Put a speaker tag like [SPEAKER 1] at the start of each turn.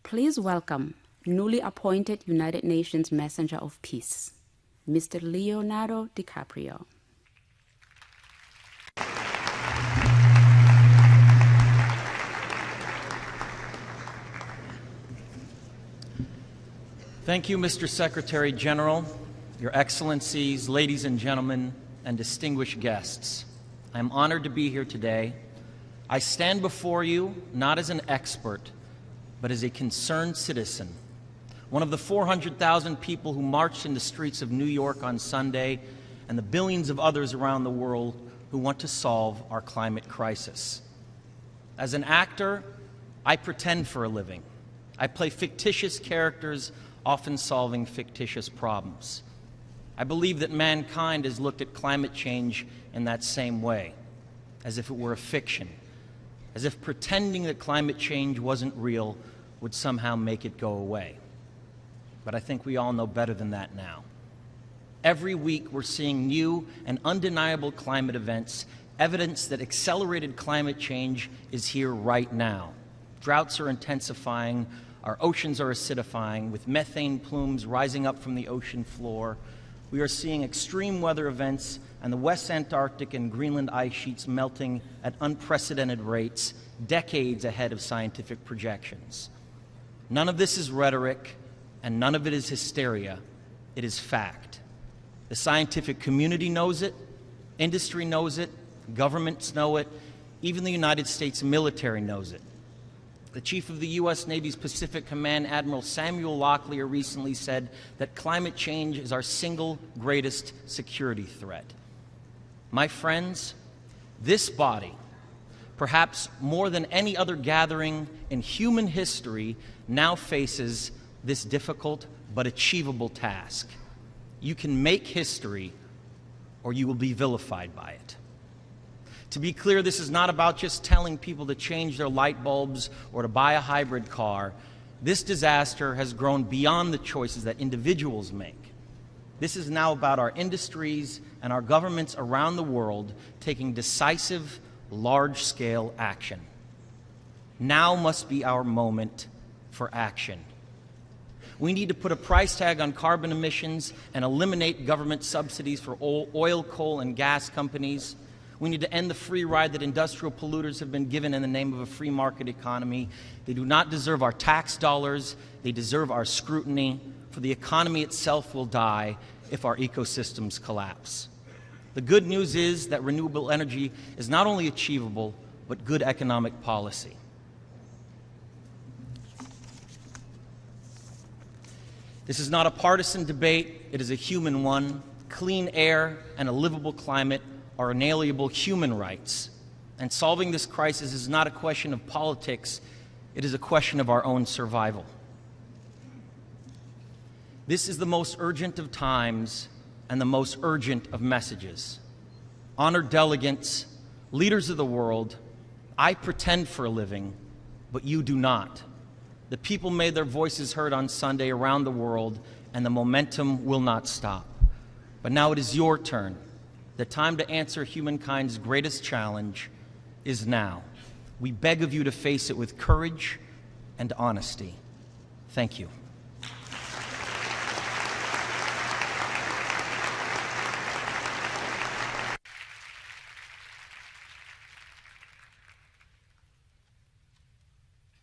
[SPEAKER 1] Please welcome newly appointed United Nations Messenger of Peace, Mr. Leonardo DiCaprio.
[SPEAKER 2] Thank you, Mr. Secretary General, Your Excellencies, ladies and gentlemen, and distinguished guests. I am honored to be here today. I stand before you not as an expert, but as a concerned citizen, one of the 400,000 people who marched in the streets of New York on Sunday, and the billions of others around the world who want to solve our climate crisis. As an actor, I pretend for a living. I play fictitious characters, often solving fictitious problems. I believe that mankind has looked at climate change in that same way, as if it were a fiction, as if pretending that climate change wasn't real would somehow make it go away. But I think we all know better than that now. Every week we're seeing new and undeniable climate events, evidence that accelerated climate change is here right now. Droughts are intensifying, our oceans are acidifying, with methane plumes rising up from the ocean floor. We are seeing extreme weather events and the West Antarctic and Greenland ice sheets melting at unprecedented rates, decades ahead of scientific projections. None of this is rhetoric, and none of it is hysteria. It is fact. The scientific community knows it, industry knows it, governments know it, even the United States military knows it. The chief of the U.S. Navy's Pacific Command, Admiral Samuel Locklear, recently said that climate change is our single greatest security threat. My friends, this body, perhaps more than any other gathering in human history, now faces this difficult but achievable task. You can make history, or you will be vilified by it. To be clear, this is not about just telling people to change their light bulbs or to buy a hybrid car. This disaster has grown beyond the choices that individuals make. This is now about our industries and our governments around the world taking decisive, large-scale action. Now must be our moment for action. We need to put a price tag on carbon emissions and eliminate government subsidies for oil, coal, and gas companies. We need to end the free ride that industrial polluters have been given in the name of a free market economy. They do not deserve our tax dollars. They deserve our scrutiny, for the economy itself will die if our ecosystems collapse. The good news is that renewable energy is not only achievable, but good economic policy. This is not a partisan debate. It is a human one. Clean air and a livable climate are inalienable human rights. And solving this crisis is not a question of politics, it is a question of our own survival. This is the most urgent of times and the most urgent of messages. Honored delegates, leaders of the world, I pretend for a living, but you do not. The people made their voices heard on Sunday around the world, and the momentum will not stop. But now it is your turn. The time to answer humankind's greatest challenge is now. We beg of you to face it with courage and honesty. Thank you.